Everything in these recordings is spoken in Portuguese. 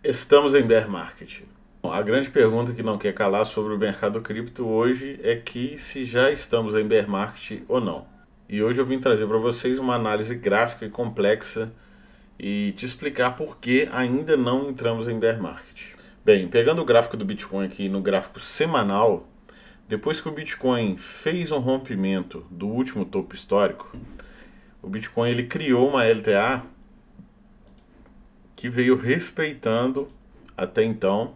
Estamos em bear market. A grande pergunta que não quer calar sobre o mercado cripto hoje é que se já estamos em bear market ou não. E hoje eu vim trazer para vocês uma análise gráfica e complexa e te explicar por que ainda não entramos em bear market. Bem, pegando o gráfico do Bitcoin aqui no gráfico semanal, depois que o Bitcoin fez um rompimento do último topo histórico, o Bitcoin ele criou uma LTA que veio respeitando até então,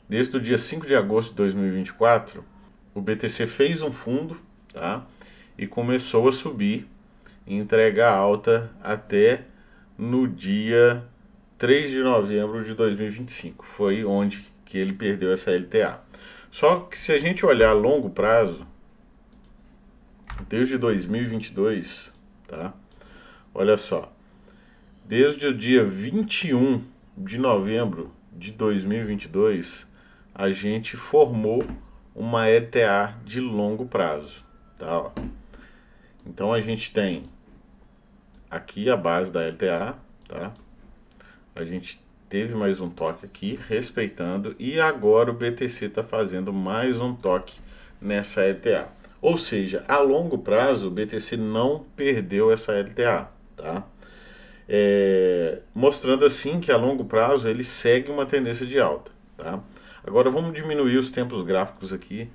desde o dia 5 de agosto de 2024, o BTC fez um fundo, tá? E começou a subir e entregar alta até no dia 3 de novembro de 2025. Foi onde que ele perdeu essa LTA. Só que se a gente olhar a longo prazo, desde 2022, tá? Olha só, desde o dia 21 de novembro de 2022, a gente formou uma LTA de longo prazo, tá? Ó. Então a gente tem aqui a base da LTA, tá? A gente teve mais um toque aqui, respeitando, e agora o BTC está fazendo mais um toque nessa LTA. Ou seja, a longo prazo o BTC não perdeu essa LTA, tá? Mostrando assim que a longo prazo ele segue uma tendência de alta, tá? Agora vamos diminuir os tempos gráficos aqui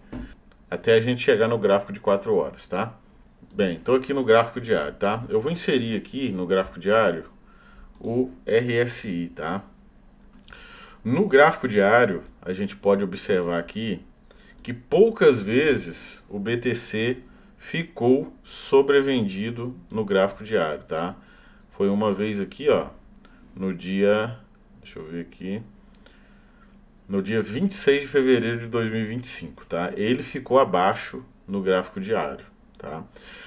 até a gente chegar no gráfico de 4 horas, tá? Bem, estou aqui no gráfico diário, tá? Eu vou inserir aqui no gráfico diário o RSI, tá? No gráfico diário, a gente pode observar aqui que poucas vezes o BTC ficou sobrevendido no gráfico diário, tá? Foi uma vez aqui, ó, no dia, deixa eu ver aqui, no dia 26 de fevereiro de 2025, tá? Ele ficou abaixo no gráfico diário, tá?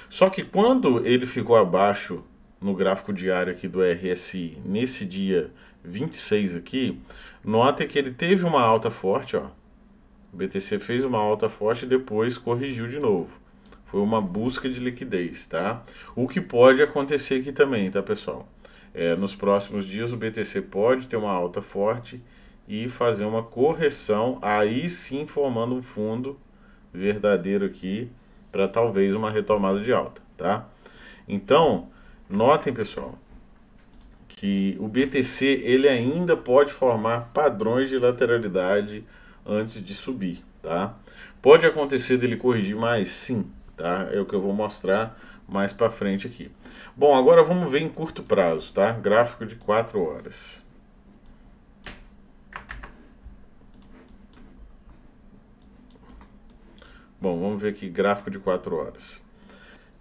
Só que quando ele ficou abaixo no gráfico diário aqui do RSI, nesse dia 26 aqui, nota que ele teve uma alta forte, ó. O BTC fez uma alta forte e depois corrigiu de novo. Foi uma busca de liquidez, tá? O que pode acontecer aqui também, tá, pessoal? Nos próximos dias o BTC pode ter uma alta forte e fazer uma correção, aí sim formando um fundo verdadeiro aqui para talvez uma retomada de alta, tá? Então, notem, pessoal, que o BTC ele ainda pode formar padrões de lateralidade antes de subir, tá? Pode acontecer dele corrigir mais? Sim, tá? É o que eu vou mostrar mais para frente aqui. Bom, agora vamos ver em curto prazo, tá? Gráfico de 4 horas. Bom, vamos ver aqui gráfico de 4 horas.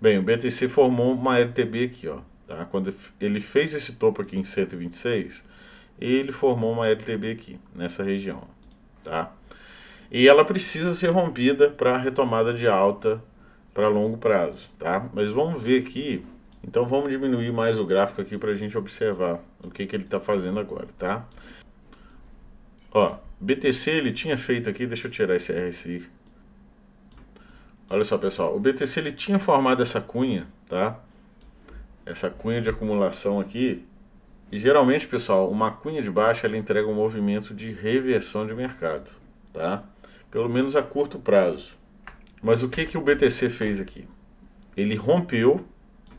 Bem, o BTC formou uma LTB aqui, ó, tá? Quando ele fez esse topo aqui em 126, ele formou uma LTB aqui, nessa região, tá? E ela precisa ser rompida para retomada de alta para longo prazo, tá? Mas vamos ver aqui, então vamos diminuir mais o gráfico aqui para a gente observar o que ele está fazendo agora, tá? Ó, BTC ele tinha feito aqui, deixa eu tirar esse RSI. Olha só, pessoal, o BTC ele tinha formado essa cunha, tá? Essa cunha de acumulação aqui. E geralmente, pessoal, uma cunha de baixa ela entrega um movimento de reversão de mercado, tá? Pelo menos a curto prazo. Mas o que o BTC fez aqui? Ele rompeu,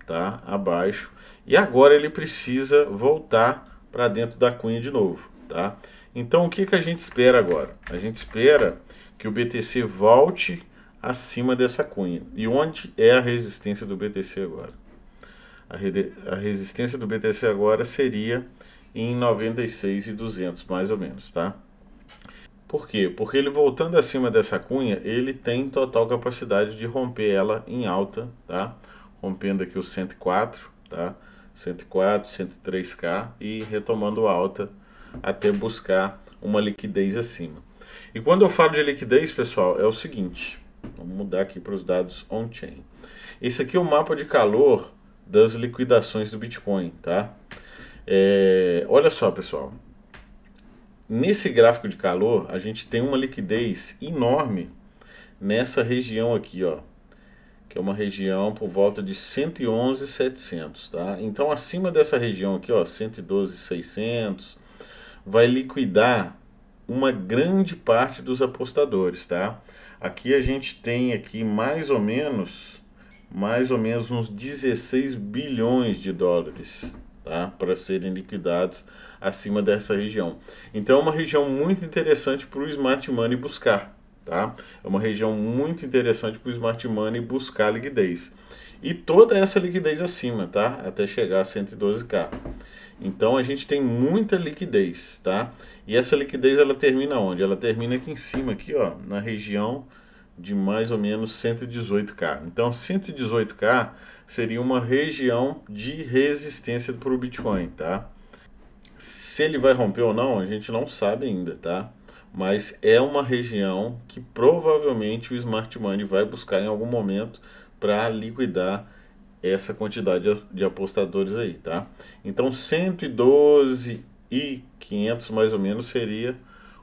tá? Abaixo. E agora ele precisa voltar para dentro da cunha de novo, tá? Então o que a gente espera agora? A gente espera que o BTC volte acima dessa cunha. E onde é a resistência do BTC agora? A resistência do BTC agora seria em 96.200 mais ou menos, tá? Por quê? Porque ele voltando acima dessa cunha, ele tem total capacidade de romper ela em alta, tá? Rompendo aqui o 104, tá? 104, 103K e retomando alta até buscar uma liquidez acima. E quando eu falo de liquidez, pessoal, é o seguinte, vamos mudar aqui para os dados on-chain. Esse aqui é o mapa de calor das liquidações do Bitcoin, tá? Olha só, pessoal. Nesse gráfico de calor, a gente tem uma liquidez enorme nessa região aqui, ó, que é uma região por volta de 111.700, tá? Então, acima dessa região aqui, ó, 112.600, vai liquidar uma grande parte dos apostadores, tá? Aqui a gente tem aqui mais ou menos uns 16 bilhões de dólares, tá? Para serem liquidados acima dessa região. Então é uma região muito interessante para o Smart Money buscar, tá? É uma região muito interessante para o Smart Money buscar liquidez. E toda essa liquidez acima, tá? Até chegar a 112k. Então a gente tem muita liquidez, tá? E essa liquidez ela termina onde? Ela termina aqui em cima, aqui, ó, na região de mais ou menos 118k. Então 118k seria uma região de resistência para o Bitcoin, tá? Se ele vai romper ou não, a gente não sabe ainda, tá? Mas é uma região que provavelmente o Smart Money vai buscar em algum momento para liquidar essa quantidade de apostadores aí, tá? Então 112.500 mais ou menos seria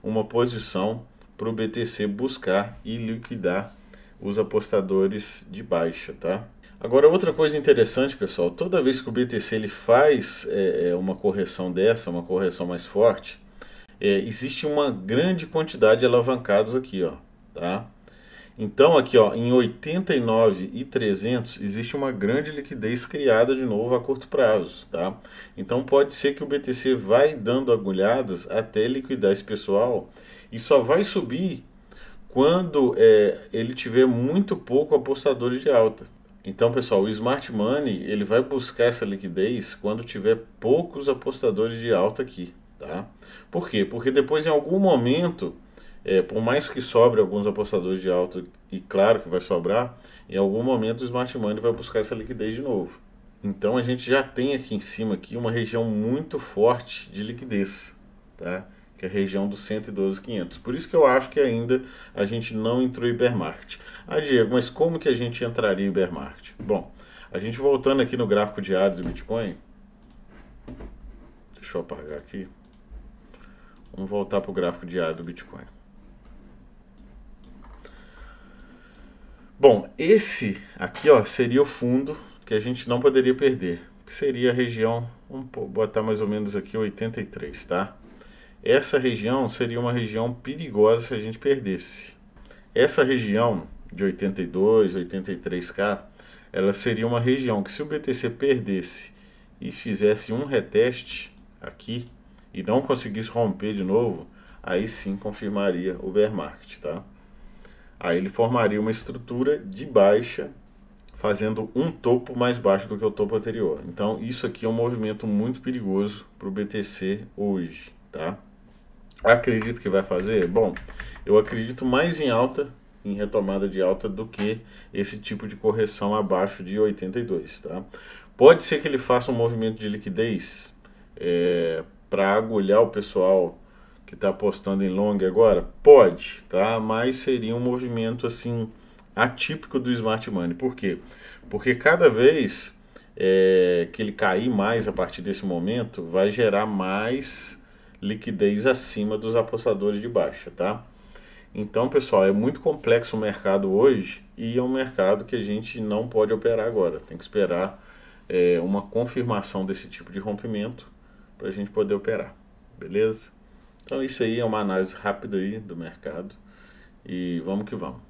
uma posição para o BTC buscar e liquidar os apostadores de baixa, tá? Agora outra coisa interessante, pessoal, toda vez que o BTC ele faz uma correção dessa, uma correção mais forte, existe uma grande quantidade de alavancados aqui, ó, tá? Então aqui, ó, em 89.300 existe uma grande liquidez criada de novo a curto prazo, tá? Então pode ser que o BTC vai dando agulhadas até liquidar esse pessoal e só vai subir quando ele tiver muito pouco apostadores de alta. Então, pessoal, o Smart Money ele vai buscar essa liquidez quando tiver poucos apostadores de alta aqui, tá? Por quê? Porque depois em algum momento por mais que sobre alguns apostadores de alta, e claro que vai sobrar, em algum momento o Smart Money vai buscar essa liquidez de novo. Então a gente já tem aqui em cima aqui uma região muito forte de liquidez, tá? Que é a região dos 112.500. Por isso que eu acho que ainda a gente não entrou em bear market. Ah, Diego, mas como que a gente entraria em bear market? Bom, a gente voltando aqui no gráfico diário do Bitcoin, deixa eu apagar aqui. Vamos voltar para o gráfico diário do Bitcoin. Bom, esse aqui, ó, seria o fundo que a gente não poderia perder, que seria a região, vamos botar mais ou menos aqui 83, tá? Essa região seria uma região perigosa se a gente perdesse. Essa região de 82, 83k, ela seria uma região que se o BTC perdesse e fizesse um reteste aqui e não conseguisse romper de novo, aí sim confirmaria o bear market, tá? Aí ele formaria uma estrutura de baixa, fazendo um topo mais baixo do que o topo anterior. Então isso aqui é um movimento muito perigoso para o BTC hoje, tá? Acredito que vai fazer? Bom, eu acredito mais em alta, em retomada de alta, do que esse tipo de correção abaixo de 82, tá? Pode ser que ele faça um movimento de liquidez para agulhar o pessoal que está apostando em long agora? Pode, tá? Mas seria um movimento assim atípico do Smart Money. Por quê? Porque cada vez que ele cair mais a partir desse momento, vai gerar mais liquidez acima dos apostadores de baixa, tá? Então, pessoal, é muito complexo o mercado hoje e é um mercado que a gente não pode operar agora. Tem que esperar uma confirmação desse tipo de rompimento para a gente poder operar, beleza? Então isso aí é uma análise rápida aí do mercado e vamos que vamos.